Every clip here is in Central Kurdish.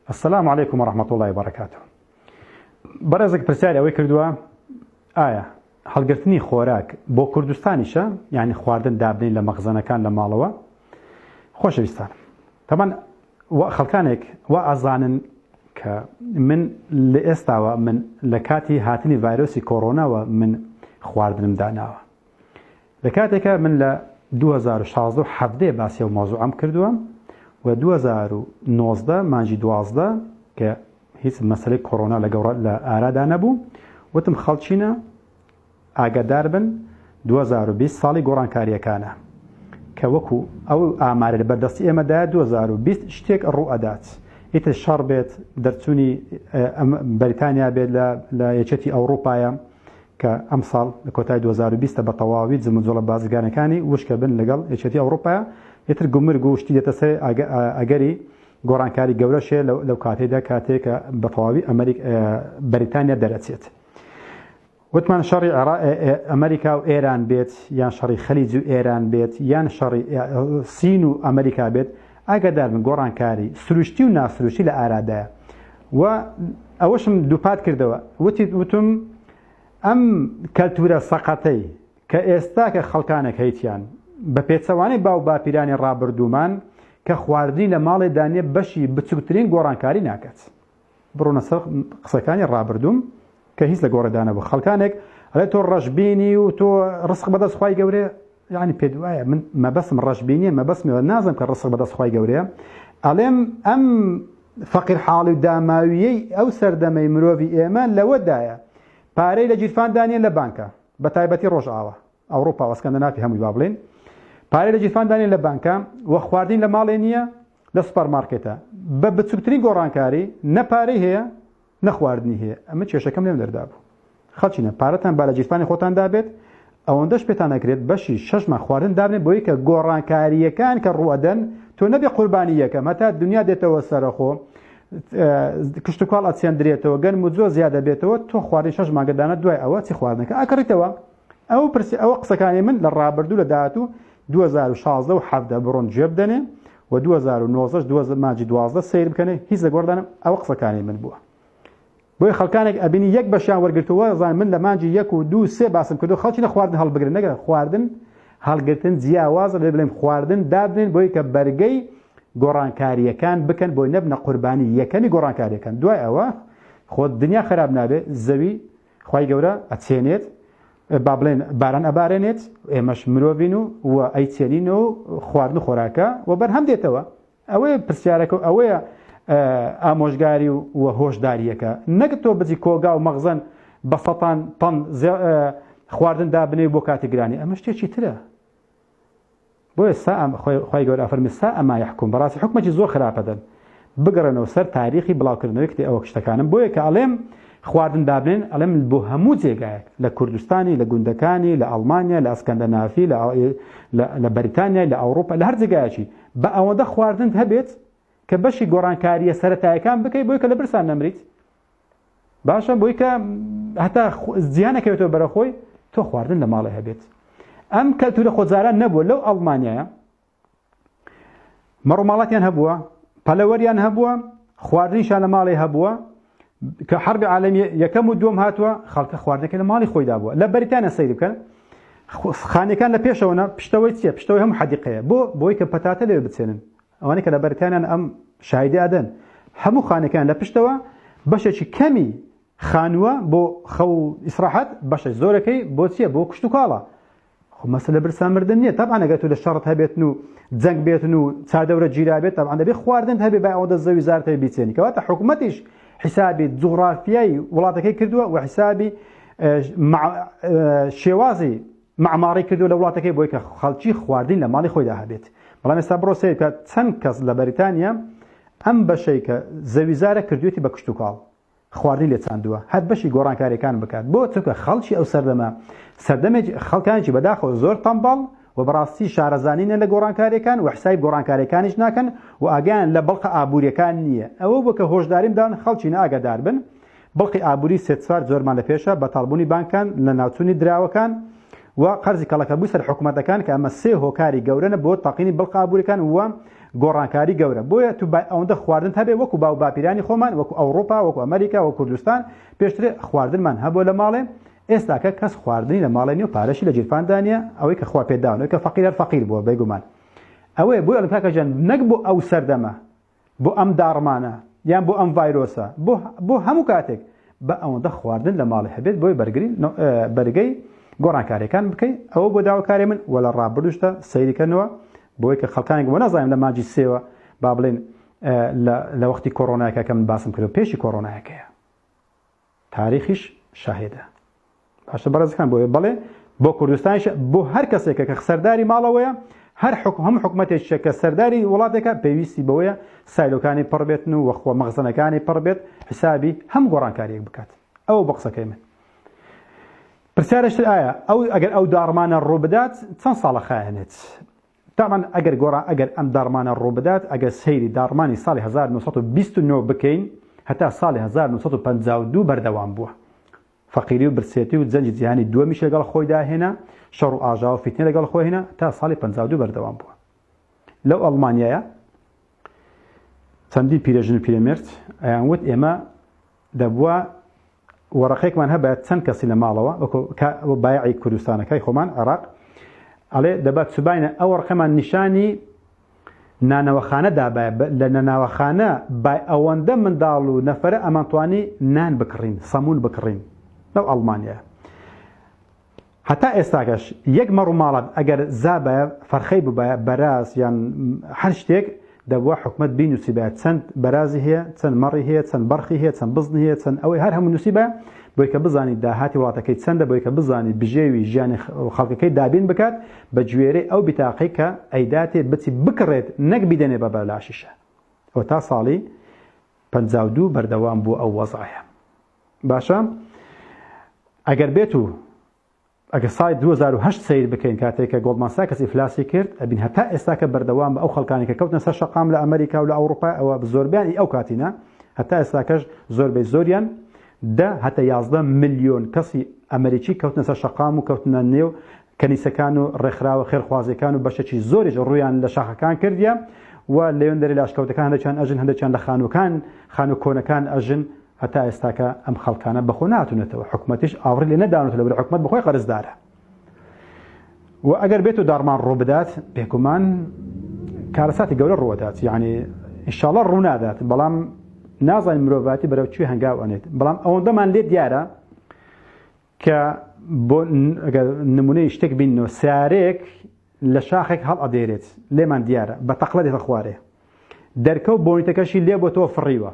السلام عليكم ورحمة الله وبركاته. برزك برسالة أوي كردوا آية هەڵگرتنی خۆراک بۆ کوردستانیشە یعنی خواردن دابنین لە مەخزنەکان لە ماڵەوە خۆشەویستان طبعا خەڵکانێک وا ئەزانن کە من لە ئێستاوە من لە کاتی هاتنی ڤایرۆسی کۆڕۆناوە من خواردنم داناوە لە کاتێکە من لە 2016 باسی و مۆزوعم کردووە و 2019 مانجی 12 کە هیچ مەسەلەی کۆڕۆنا لە ئارادا نەبوو وتم خەڵچینە ئاگادار بن 2020 ساڵی گۆڕانکاریەکانە کە وەکو ئەو ئامارە لە بەردەستی ئێمەدا 2020 شتێک ڕوو ئەدات ئیتر شەڕ بێت دەرچوونی بەریتانیا بێت لە یەکێتی ئەوروپایە کە ئەم ساڵ لە کۆتای 2020 بە تەواوی جمجۆڵە بازرگانەکانی وشکە بن لەگەڵ یەکێتی ئەوروپایە ئیتر گومرگ و شتی دێتە سەر ئەگەری گۆڕانکاری گەورەشێ لەو کاتێدا کاتێکە بە تەواوی بەریتانیا دەرەچێت وتمان شەڕی ئەمریکا و ئێران بێت یان شەڕی خەلیج و ئێران بێت یان شەڕی سین و ئەمریکا بێت ئاگادار بن گۆڕانکاری سروشتی و ناسروشتی لە ئارادایە و ئەوەشم دووپات کردەوە وتم ئەم کەلتورە سەقەتەی کە ئێستا کە خەڵکانێک هەیتیان بە پێچەوانەی باو باپیرانی ڕابردوومان کە خواردنی لە ماڵی دانێ بەشی بچووکترین گۆڕانکاری ناکات بڕۆنە سەر قسەکانی ڕابردووم کە هیچ لە گۆڕەدانە بوو خەڵکانێک ئەڵێ تۆ ڕەشبینی و تۆ ڕسق بەدەست خوای گەورەیە یعنی پێ وایە من مەبەسم ڕەشبینیە مەبەسمەوە نازم کە ڕسق بەدەست خوای گەورەیە ئەڵێم ئەم فەقیر حاڵی و داماویەی ئەو سەردەمەی مرۆڤی ئێمە لەوەدایە پارەی لە گیرفان دانیە لە بانکە بە تایبەتی ڕۆژئاوە ئەوروپا وەسکەندە نافی هەمووی با بڵێن پارەی لە گیرفان دانیە لە بانکە وە خواردین لە ماڵێ نییە لە سوپەرمارکێتە بە بچووکترین گۆڕانکاری نە پارەی هەیە نەخواردنی هەیە ئەمە کێشەکەم لێم دەردا بوو خەڵچینە پارەتان با لە گیرفانی خۆتان دابێت ئەوەندەش پێتان نەکرێت بەشی 6 مانگ خواردن دابنێت بۆی کە گۆڕانکاریەکان کە ڕوئەدەن تۆ نەبێ قوربانی یەکەم هەتا دنیا دێتەوە سەرخۆ کشت و کاڵ ئەچێندرێتەوە گەرم و زۆر زیادە بێتەوە تۆ خواردنی 6 مانگەدانە دوای ئەوە چی خواردنەکە ئەکڕیتەوە ئەوە قسەکانی من لە ڕابردوو لە داهاتوو 2016 و 17 بڕۆن جێ بدەنێ و 2019 مانجی 12 سیر بکەنێ هیچ لە گۆڕدانم ئەوە قسەکانی من بووە بۆی خەڵکانێک ئەبینی یەک بەشیان وەرگرتووە زان من لە مانجی 1 و 2 3 باسم کردو خەڵکی لە خواردن هەڵبگرن نەگە خواردن هەڵگرتن جیاوازە لێ بڵێم خواردن دابنێن بۆی کە بەرگەی گۆڕانکاریەکان بکەن بۆی نەبنە قوربانی یەکەمی گۆڕانکاریەکان دوای ئەوە خۆ دنیا خراپ نابێت زەوی خوای گەورە ئەچێنێت با بڵێن باران ئەبارێنێت ئێمەش مرۆڤین و ئەیچێنینەوە خواردن خۆراکە و بەرهەم دێتەوە ئەوەیە پرسیارەکە ئەوەیە ئامۆژگاری و هۆشداریەکە نەگە تۆ بچی کۆگا و مەغزن بە سەتان تەن خواردن دابنێ بۆ کاتی گرانی ئەمە شتێکی ترە بۆیە خی گەورە ئەفەرمی سا ئەما یحکوم بەڕاستی حکمێکی زۆر خراپەدەن بگەڕێنەوە سەر تاریخی بڵاوکردنەوەی کتێ ئەوە شتەکانم بۆیە کە ئەڵێم خواردن دابنێن ئەڵێم بۆ هەموو جێگایەک لە کوردستانی لە گوندەکانی لە ئەڵمانیا لە ئەسکەندەنافی لە بەریتانیا لە ئەوروپا لە هەر جێگایەکی بە ئەوەندە خواردن هەبێت کە بەشی گۆڕانکاریە سەرەتایەکان بکەیت بۆی کە لە برسان نەمریت باشە بۆی کە هەتا زیانەکەوێتەوە بەرەخۆی تۆ خواردن لە ماڵی هەبێت ئەم کەلتورە خۆجاران نەبووە لەو ئەڵمانیایە مەڕووماڵاتیان هەبووە پەلەوەریان هەبووە خواردنیشان لە ماڵی هەبووە کە حەربی عالەمی یەکەم و دووەم هاتووە خەڵکە خواردنەکە لە ماڵی خۆیدا بووە لە بەریتانیا سەیری بکەن خانەکان لە پێشەوەنە پشتەوەی چیە پشتەوەی هەموو حەدیقەیە بۆی کە پەتاتە لێ بچێنن ئەوانەی کە لە بەریتانیان ئەم شاهدی ئەدەن هەموو خانەکان لە پشتەوە بەشێکی کەمی خانووە بۆ خەو ئیسراحەت بەشە زۆرەکەی بۆ چییە بۆ کشت و کاڵە خۆ مەسەلە برسان مردن نییە تەبعا ئەگەر تۆ لە شەڕت هەبێتن و جەنگ بێتن و چادەورە گیرا بێت تەبعا دەبێت خواردن هەبێ با ئەوەندە زەوی زارتەوە بیچێنی کەواتە حکوومەتیش حیسابی جوغرافیایی وڵاتەکەی کردووە و حیسابی شێوازی معماری کردو لە وڵاتەکەی بۆی کە خەڵکی خواردن لە ماڵی خۆیدا هەبێت بەڵام ئێستا بڕۆ سیر کە چەند کەس لە بەریتانیا ئەم بەشەی کە زەویزارە کردوێتی بە کشت و کاڵ خواردنی لێ چاندووە هەر بەشی گۆڕانکاریەکان بکات بۆ چونکە خەڵکی ئەو سەردەمێک خەڵکانێکی بەداخەوە زۆر تەمبەڵ و بەڕاستی شارەزانینە لە گۆڕانکاریەکان و حسای گۆڕانکاریەکانیش ناکەن و ئاگیان لە بەڵقە ئابوووریەکان نییە ئەوە بۆ کە هۆشداریم دان خەڵکی ئاگادار بن بەڵقی ئابووری سێ-چوار زۆرمان لە پێشە بەتاڵبوونی بانکان لە ناوچوونی دراوەکان و قەرزی کەڵەکەبووی سەر حکوومەتەکان کە ئەمە سێ هۆکاری گەورەنە بۆ تەقینی بەڵقە ئابوووریەکان وە گۆڕانکاری گەورە بۆیە تو ئەوەندە خواردن هەبێ وەکو باو باپیرانی خۆمان وەکو ئەوروپا وەکو ئەمریکا وەکو کوردستان پێشتر خواردنمان هەبوو لە ماڵێ ئێستاکە کەس خواردنی لە ماڵێ نیە و پارەشی لە جیرفاندانە ئەوەی کە خوا پێداونەوەی کە فەقیر فەقیر بووە بێگومان ئەوەیە بۆی ئەلکاکەجان نەک بۆ ئەو سەردەمە بۆ ئەم داڕمانە یان بۆ ئەم ڤایرۆسە بۆ هەموو کاتێک بە ئەوەندە خواردن لە ماڵی هەبێت بۆی بەرگەی گۆڕانکاریەکان بکەیت ئەوە بۆ داواکاری من وە لە ڕابردوشتە سەیریکردنەوە بۆی کە خەڵکانێک بۆ نازانم لە ماجی سێوە با بڵێن لە وەختی کۆڕۆنایەکە کە من باسم کرد و پێشی کۆڕۆنایەکەیە تاریخیش شاهێدە باشە بەڕێزەکان بۆیە بڵێ بۆ کوردستانیش بۆ هەر کەسێکە کە سەرداری ماڵەوەیە هەموو حکوومەتێکە کە سەرداری وڵاتێکە پێویستی بەوەیە سایلۆکانی پڕ بێتن و وەخۆ مەخزنەکانی پڕ بێت حسابی هەم گۆڕانکاریەک بکات ئەوە بە قسەکەی من پرسیارشتر ئایا ئەگەر ئەو داڕمانە ڕوو بدات چەند ساڵە خایەنێت تامان ئەگەر ئەم داڕمانە ڕوو بدات ئەگەر سەیری داڕمانی ساڵی 1929 بکەین هەتا ساڵی 1952 بەردەوام بووە فەقیری و برسێتی و جەنجی جیهانی دووەمیش لەگەڵ خۆیدا هێنا شەڕ و ئاژا و فیتنە لەگەڵ خۆی هێنا تا ساڵی 52 بەردەوام بووە لەو ئەڵمانیایە چەندین پیرەژن و پیرەمێرد ئەیان وت ئێمە دەبووە وەرەقەیەکمان هەبێت چەند کەسی لە ماڵەوە وەکو بایعی کوردستانەکەی خۆمان عێراق ئەڵێ دەبات سوباینە ئەو وەرقەمان نیشانی نانەوەخانە دابایە لە ناناوەخانە بای ئەوەندە منداڵ و نەفەرە ئەمانتوانی نان بکڕین سەمون بکڕین لەو ئەڵمانیە هەتا ئێستاکەش یەک مەڕ و ماڵات ئەگەر زابایە فەرخەی ببایە بەراز یان هەر شتێک دەبووە حکومەت بینوسیبایە چەند بەرازی هەیە چەند مەڕی هەیە چەند بەرخی هەیە چەند بزنی هەیە چەند ئەوەی هەر هەموو نووسیبە بۆی کە بزانی داهاتی وڵاتەکەی چەندە بۆی کە بزانی بژێوی ژیانی خەڵکەکەی دابین بکات بە گوێرەی ئەو بیتاقەی کە ئەیداتێ بچی بکڕێت نەک بیدەنێ بە بەلاشیشە ئەوە تا ساڵی 52 بەردەوام بوو ئەو وەزعەیە باشە ئەگەر بێت و ئەگە سای 2008 سیر بکەین کاتێک کە گۆڵدمان ساکس ئیفلاسی کرد ئەبین هەتا ئێستا کە بەردەوام بە ئەو خەڵکانی کە کەوتنە سەر شەقام لە ئەمریکا و لە ئەوروپا ئەوە زۆربیانی ئەو کاتینە هەتا ئێستاکەش زۆربەی زۆریان هەتا 11 ملیۆن کەسی ئەمریکی کەوتنە سەر شەقام و کەوتنە نێو کەنیسەکان و ڕێکخراوە خێرخوازیەکان و بەشێکی زۆریش ڕوویان لە شاخەکان کردیە و لەوێن دەری لاشکەوتەکان هەندێکیان ئەژن هەندێکیان لە خانوو کۆنەکان ئەژن هەتا ئێستاکە ئەم خەڵکانە بەخۆ ناتونێتەوە حکومەتیش ئاوڕی لێ نەدانێتەوە لەبەر حکومەت بەخۆی قەرزدارە و ئەگەر بێت و داڕمان ڕوو بدات بێگومان کارەساتی گەورە ڕوودات یعنی ئینشاڵڵا ڕوو نادات بەڵام نازانین مرۆڤاتی بەرەو کوێ هەنگاو ئەنێت بەڵام ئەوەندەمان لێ دیارە کە بۆ نمونەی شتێک بینەوە سیارەیەک لە شاخێک هەڵ ئەدێرێت لێمان دیارە بە تەقلە دێتە خوارێ دەرکەوت بۆنیتەکەشی لێ بۆتەوە فڕیوە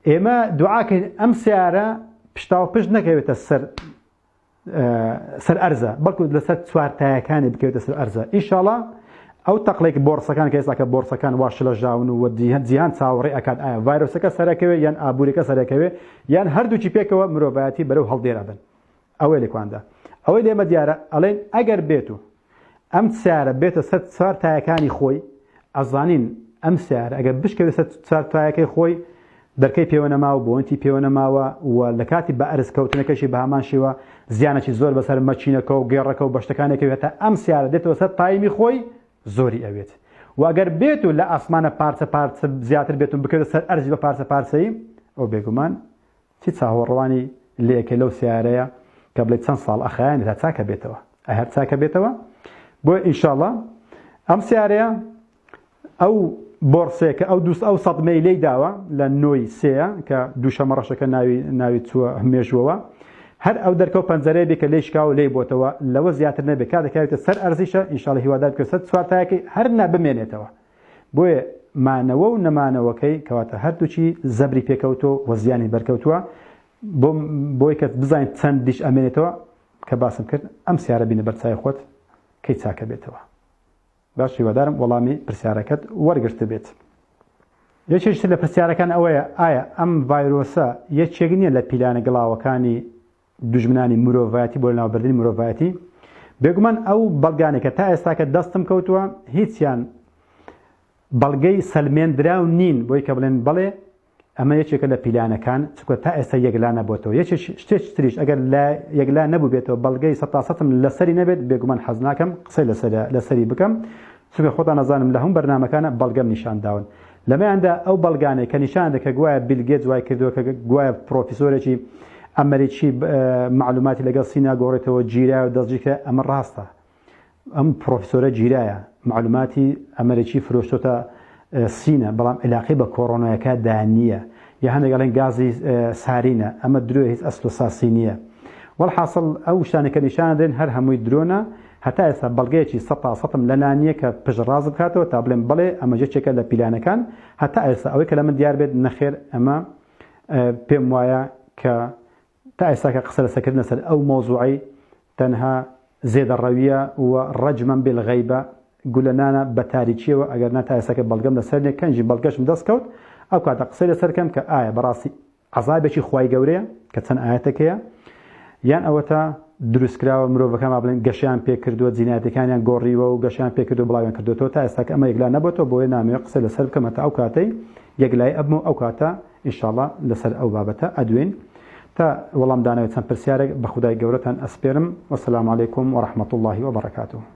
ئێمە دوعاکەین ئەم سیارە پشتاو پشت نەکەوێتە سەر ئەرزە بەڵکو لەسەر چوارتایەکانی بکەوێتە سەر ئەرزە ئینشاڵڵا ئەو تەقلێک بۆرسەکان کە ئێستاکە بۆرسەکان واش لە ژاون و جیهان چاوەڕێ ئەکات ئایا ڤایرۆسەکە سەرەکەوێ یان ئابوووریەکە سەرەکەوێ یان هەردووچی پێکەوە مرۆڤایەتی بەرەو هەڵدێرا بن ئەوەی لێکواندا ئەوەی لێمە دیارە ئەڵێن ئەگەر بێت و ئەم سیارە بێتە سەر چوار تایەکانی خۆی ئەزانین ئەم سیارە ئەگەر بشکەوێت سەر چوار تایەکەی خۆی دەرکەی پێوە نەماوە بۆنتی پێوە نەماوە و لە کاتی بە ئەرزکەوتنەکەشی بە هەمان شێوە زیانێکی زۆر بەسەر مەچینەکە و گێڕەکە و بەشتەکانێکی هێتا ئەم سیارە دێتەوە سەر تایمی خۆی زۆری ئەوێت و ئەگەر بێت و لە ئاسمانە پارچە زیاتر بێتون بکرێت سەر ئەرزی بە پارچەی ئەو بێگومان چی چاوەڕوانی لێکە لەو سیارەیە کە بڵێت چەند ساڵ ئەخایان تا چاکە بێتەوە هەر چاکە بێتەوە بۆ ئینشاڵڵا ئەم سیارەیە ئەو بۆرسێکە ئەو سەدمەی لێی داوە لە نۆی سێە کە دووشەمە ڕەشەکە ناوی چووە هەمێژوەوە هەر ئەو دەرکە و پەنجەرەیە بێ کە لێی شکاوە لێی بۆتەوە لەوە زیاتر نەبێت کاتێکاوێتە سەر ئەرزیشە ئینشاڵڵا هیوادار بکرێت سەر چوارتایەکەی هەر نابمێنێتەوە بۆیە مانەوە و نەمانەوەکەی کەواتە هەردووچی زەبری پێکەوتۆ و زیانی بەرکەوتووە بۆی کە بزانین چەند دیش ئەمێنێتەوە کە باسم کرد ئەم سیارە بینە بەرچای خۆت کەی چاکە بێتەوە باش هیوادارم وەڵامی پرسیارەکەت وەرگرت بێت یەکێشتر لە پرسیارەکان ئەوەیە ئایا ئەم ڤایرۆسە یەکێک نییە لە پیلانە گڵاوەکانی دوژمنانی مرۆڤایەتی بۆ ناوبردنی مرۆڤایەتی بێگومان ئەو بەڵگانێکە تا ئێستاکە دەستم کەوتووە هیچیان بەڵگەی سەلمێنراو نین بۆی کە بڵێن بڵێ ئەمە یەکێکە لە پیلانەکان چکە تا ئێستا یەکلا نەبووتەوە شتێک تریش ئەگەر لە یەکلا نەبوو بێتەوە بەڵگەی 100% لەسەری نەبێت بێگومان حەز ناکەم قسەی لەسەری بکەم چونکە خۆتان نەزانم لە هەموو بەرنامەکانە بەڵگەم نیشان داون لەمەیاندا ئەو بەڵگانەی کە نیشان دەکە گوایە بیل گێتس وای کردووە کە گوایە پرۆفیسۆرێکی ئەمریکی معلوماتی لەگەڵ سینا گۆڕێتەوە گیرا و دەستگیرکە ئەمە ڕاستە ئەم پرۆفیسۆرە گیرایە معلوماتی ئەمریکی فرۆشتۆتە سینە بەڵام علاقی بە کۆڕۆنایەکە دانیە یا هەندێکڵێن گازی سارینە ئەمە درۆ هیچ ئەسڵ و ساسی نییە وەڵحاصڵ ئەو شتانێکە نیشان دێن هەر هەمووی درۆنە هەتا ئێستا بەڵگەیەکی 100% لە نانیە کە پژڕاز بکاتەوە تا بڵێن بڵێ ئەمە جێکێکە لە پیلانەکان هەتا ئێستا ئەوەی کە لە من دیار بێت نەخێر ئەمە پێم وایە کە تا ئێستا کە قسە لەسەرکردن لەسەر ئەو مۆزوعی تەنها زێدەڕەویە و ڕەجمەن بێلغەیبە گولەنانە بە تاریکیەوە ئەگەر نا تا ئێستاکە بەڵگەم لەسەر نیە کەنجی بەڵگەشم دەستکەوت ئەو کاتە قسەی لەسەرکەم کە ئایا بەڕاستی عەزابێکی خوای گەورەیە کە چەند ئاەتێکەیە یان ئەوە تا دروستکراوە مرۆڤەکان بڵێن گەشیان پێ کردووە جینایەتەکانیان گۆڕیوە و گەشیان پێ کردو بڵاویان کردوێتەوە تا ئێستا ئەمە یەکلا نەبێتەوە بۆیە نامەوێت قسە لەسەر بکەمە تا ئەو کاتەی یەکلای ئەبم ئەو کاتە ئینشاڵڵا لەسەر ئەو بابەتە ئەدوێن تا وەڵام دانەوێت چەند پرسیارێک بە خودای گەورەتان ئەسپێرم وەسەلام عەلەیکوم وەڕەحمەتوڵڵاهی وەبەڕەکاتوه